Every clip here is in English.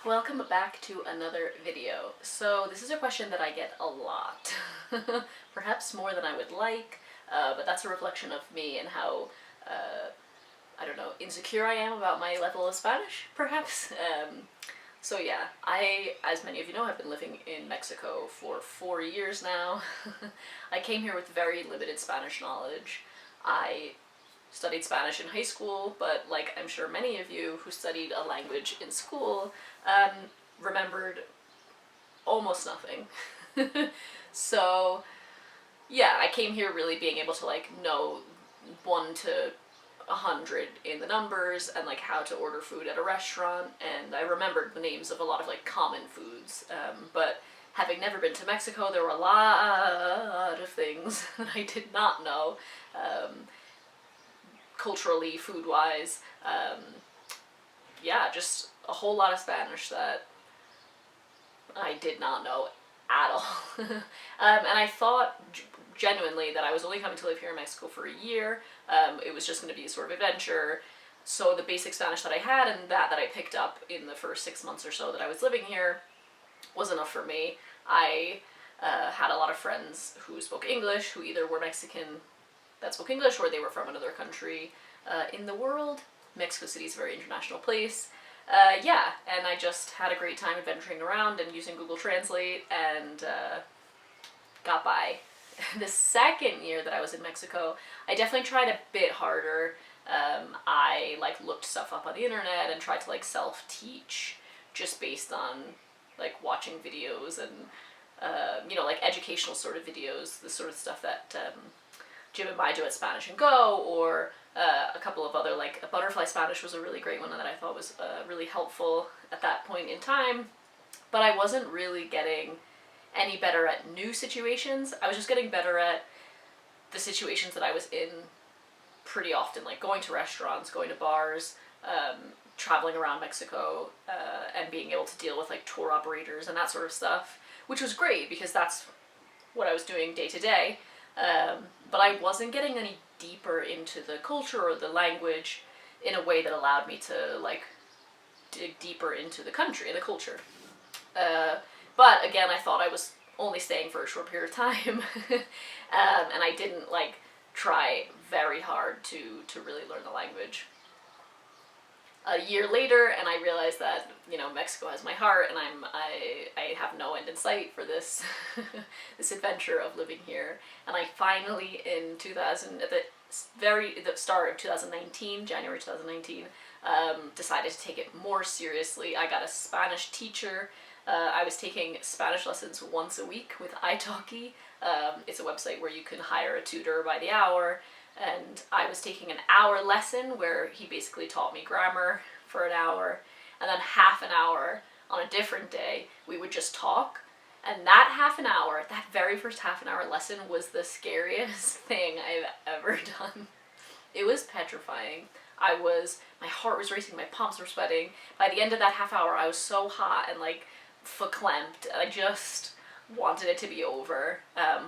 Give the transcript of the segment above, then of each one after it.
Welcome back to another video. So this is a question that I get a lot, perhaps more than I would like, but that's a reflection of me and how, I don't know, insecure I am about my level of Spanish, perhaps. So yeah, as many of you know, have been living in Mexico for 4 years now. I came here with very limited Spanish knowledge. I studied Spanish in high school, but like I'm sure many of you who studied a language in school remembered almost nothing. So yeah, I came here really being able to like know 1 to 100 in the numbers and like how to order food at a restaurant, and I remembered the names of a lot of like common foods, but having never been to Mexico, there were a lot of things that I did not know. Culturally, food-wise, yeah, just a whole lot of Spanish that I did not know at all. And I thought genuinely that I was only coming to live here in Mexico for a year. It was just going to be a sort of adventure. So the basic Spanish that I had and that I picked up in the first 6 months or so that I was living here was enough for me. I had a lot of friends who spoke English, who either were Mexican that spoke English or they were from another country in the world. Mexico City is a very international place. Yeah, and I just had a great time adventuring around and using Google Translate and got by. The second year that I was in Mexico, I definitely tried a bit harder. I like looked stuff up on the internet and tried to like self-teach just based on like watching videos and you know, like educational sort of videos, the sort of stuff that Jim and Mai do at Spanish and Go, or a couple of other, like Butterfly Spanish was a really great one that I thought was really helpful at that point in time. But I wasn't really getting any better at new situations. I was just getting better at the situations that I was in pretty often, like going to restaurants, going to bars, traveling around Mexico, and being able to deal with like tour operators and that sort of stuff, which was great because that's what I was doing day to day. But I wasn't getting any deeper into the culture or the language in a way that allowed me to like dig deeper into the country and the culture. But again, I thought I was only staying for a short period of time, and I didn't like try very hard to really learn the language. A year later, and I realized that, you know, Mexico has my heart, and I have no end in sight for this this adventure of living here. And I finally, in 2000, at the start of 2019, January 2019, decided to take it more seriously. I got a Spanish teacher. I was taking Spanish lessons once a week with italki. It's a website where you can hire a tutor by the hour. And I was taking an hour lesson where he basically taught me grammar for an hour, and then half an hour on a different day we would just talk. And that half an hour, that very first half an hour lesson was the scariest thing I've ever done. It was petrifying. My heart was racing, my palms were sweating. By the end of that half hour I was so hot and like verklempt. I just wanted it to be over,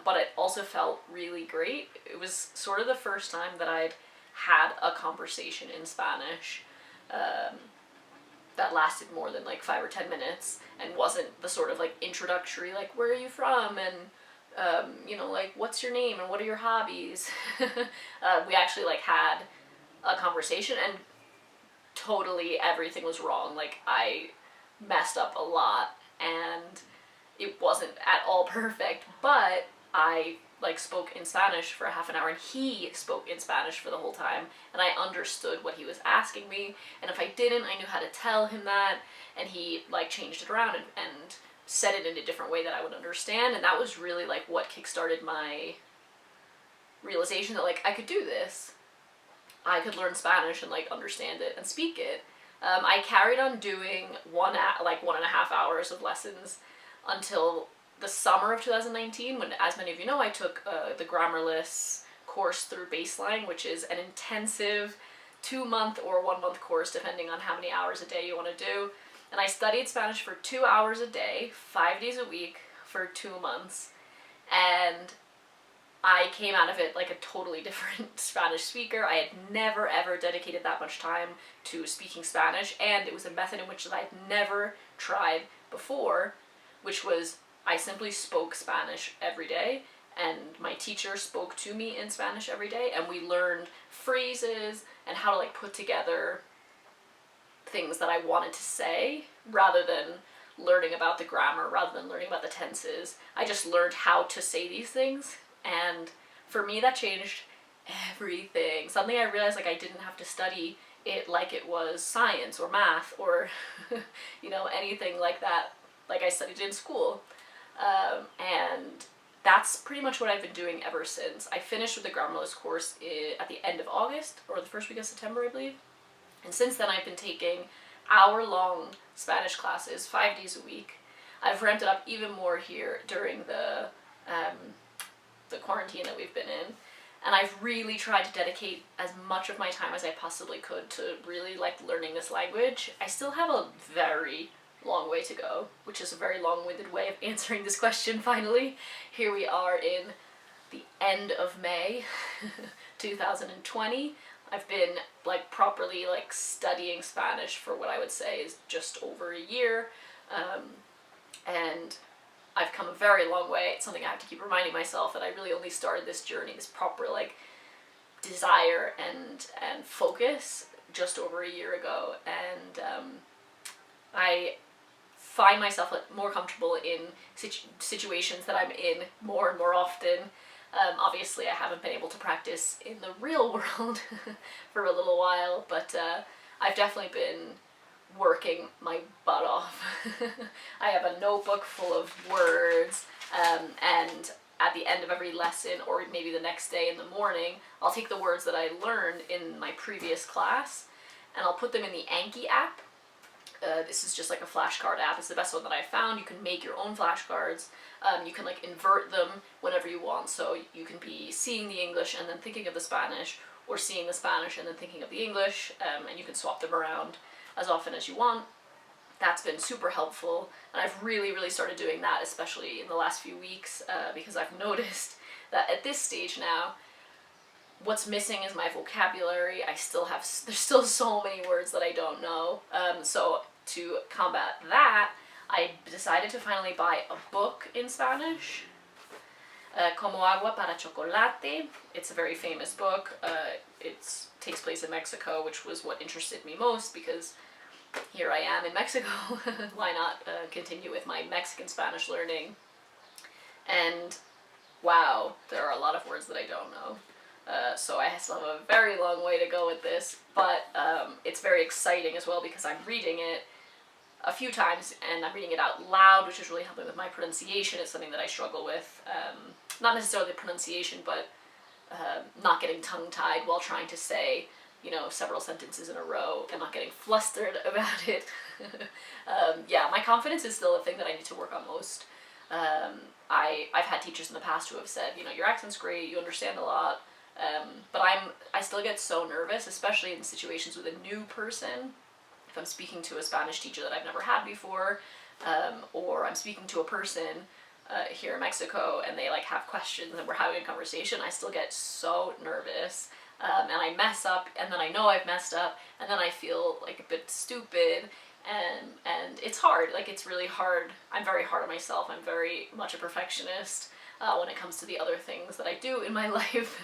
but it also felt really great. It was sort of the first time that I'd had a conversation in Spanish that lasted more than like 5 or 10 minutes and wasn't the sort of like introductory, like, where are you from, and you know, like, what's your name and what are your hobbies. We actually like had a conversation and totally everything was wrong. Like, I messed up a lot and it wasn't at all perfect, but I like spoke in Spanish for a half an hour and he spoke in Spanish for the whole time, and I understood what he was asking me, and if I didn't, I knew how to tell him that, and he like changed it around and said it in a different way that I would understand. And that was really like what kickstarted my realization that like I could do this. I could learn Spanish and like understand it and speak it. I carried on doing 1.5 hours of lessons until the summer of 2019, when, as many of you know, I took the Grammarless course through Baseline, which is an intensive 2-month or 1-month course, depending on how many hours a day you want to do. And I studied Spanish for 2 hours a day, 5 days a week, for 2 months. And I came out of it like a totally different Spanish speaker. I had never ever dedicated that much time to speaking Spanish, and it was a method in which that I'd never tried before, which was I simply spoke Spanish every day, and my teacher spoke to me in Spanish every day, and we learned phrases and how to like put together things that I wanted to say rather than learning about the grammar, rather than learning about the tenses. I just learned how to say these things, and for me that changed everything. Suddenly I realized like I didn't have to study it like it was science or math or you know, anything like that like I studied in school. And that's pretty much what I've been doing ever since. I finished with the Grammarless course at the end of August, or the first week of September, I believe. And since then I've been taking hour-long Spanish classes 5 days a week. I've ramped it up even more here during the quarantine that we've been in. And I've really tried to dedicate as much of my time as I possibly could to really like learning this language. I still have a very long way to go, which is a very long-winded way of answering this question finally. Here we are in the end of May 2020. I've been like properly like studying Spanish for what I would say is just over a year, and I've come a very long way. It's something I have to keep reminding myself that I really only started this journey, this proper like desire and focus just over a year ago, and I find myself more comfortable in situations that I'm in more and more often. Obviously I haven't been able to practice in the real world for a little while, but I've definitely been working my butt off. I have a notebook full of words, and at the end of every lesson, or maybe the next day in the morning, I'll take the words that I learned in my previous class and I'll put them in the Anki app. This is just like a flashcard app. It's the best one that I found. You can make your own flashcards. You can like invert them whenever you want, so you can be seeing the English and then thinking of the Spanish, or seeing the Spanish and then thinking of the English, and you can swap them around as often as you want. That's been super helpful, and I've really started doing that, especially in the last few weeks, because I've noticed that at this stage now, what's missing is my vocabulary. There's still so many words that I don't know. So to combat that, I decided to finally buy a book in Spanish, Como Agua para Chocolate. It's a very famous book. It takes place in Mexico, which was what interested me most, because here I am in Mexico. Why not continue with my Mexican Spanish learning? And wow, there are a lot of words that I don't know. So I still have a very long way to go with this, but it's very exciting as well because I'm reading it a few times and I'm reading it out loud, which is really helping with my pronunciation. It's something that I struggle with. Not necessarily the pronunciation, but not getting tongue-tied while trying to say, you know, several sentences in a row and not getting flustered about it. Yeah, my confidence is still a thing that I need to work on most. I've had teachers in the past who have said, you know, your accent's great, you understand a lot, but I still get so nervous, especially in situations with a new person. If I'm speaking to a Spanish teacher that I've never had before, or I'm speaking to a person here in Mexico and they like have questions and we're having a conversation, I still get so nervous, and I mess up, and then I know I've messed up, and then I feel like a bit stupid, and it's hard. Like, it's really hard. I'm very hard on myself. I'm very much a perfectionist when it comes to the other things that I do in my life.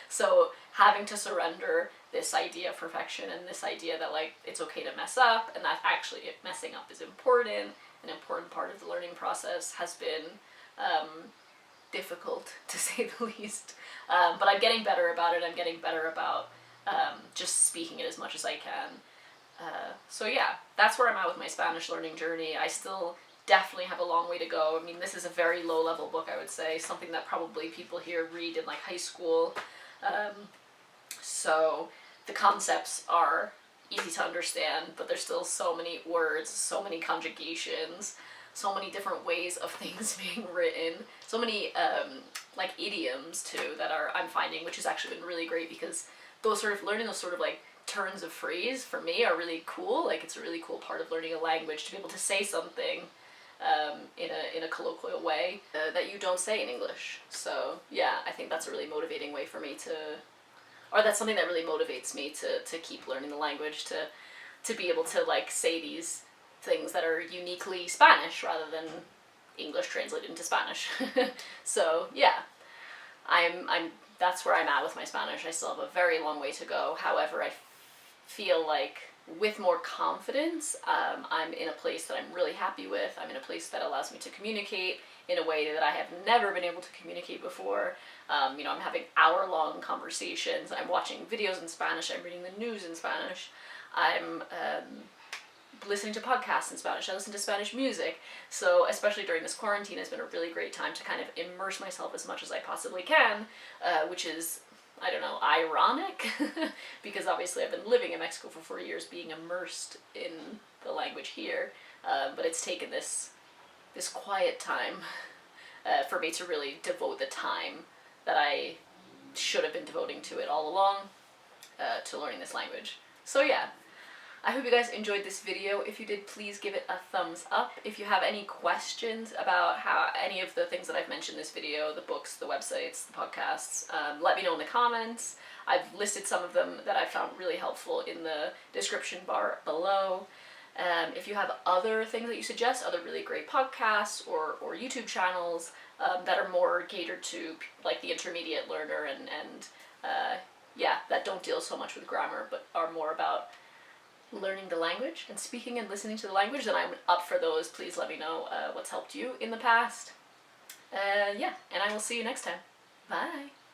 So having to surrender this idea of perfection and this idea that like it's okay to mess up, and that actually messing up is important, an important part of the learning process, has been difficult to say the least. But I'm getting better about it. I'm getting better about just speaking it as much as I can. So yeah, that's where I'm at with my Spanish learning journey. I still definitely have a long way to go. I mean, this is a very low level book, I would say, something that probably people here read in like high school. So the concepts are easy to understand, but there's still so many words, so many conjugations, so many different ways of things being written, so many like idioms too that I'm finding, which has actually been really great, because learning those sort of like turns of phrase for me are really cool. Like, it's a really cool part of learning a language, to be able to say something in a colloquial way that you don't say in English. So yeah, I think that's a really motivating way for me to, or that's something that really motivates me to keep learning the language, to be able to like say these things that are uniquely Spanish rather than English translated into Spanish. So yeah, I'm that's where I'm at with my Spanish. I still have a very long way to go. However, I feel like with more confidence, I'm in a place that I'm really happy with. I'm in a place that allows me to communicate in a way that I have never been able to communicate before. You know, I'm having hour-long conversations. I'm watching videos in Spanish. I'm reading the news in Spanish. I'm listening to podcasts in Spanish. I listen to Spanish music. So especially during this quarantine has been a really great time to kind of immerse myself as much as I possibly can, which is, I don't know, ironic, because obviously I've been living in Mexico for 4 years, being immersed in the language here, but it's taken this quiet time for me to really devote the time that I should have been devoting to it all along, to learning this language. So yeah, I hope you guys enjoyed this video. If you did, please give it a thumbs up. If you have any questions about how any of the things that I've mentioned in this video, the books, the websites, the podcasts, let me know in the comments. I've listed some of them that I found really helpful in the description bar below. If you have other things that you suggest, other really great podcasts or YouTube channels that are more catered to like the intermediate learner and yeah, that don't deal so much with grammar but are more about learning the language and speaking and listening to the language, then I'm up for those. Please let me know what's helped you in the past. Yeah, and I will see you next time. Bye!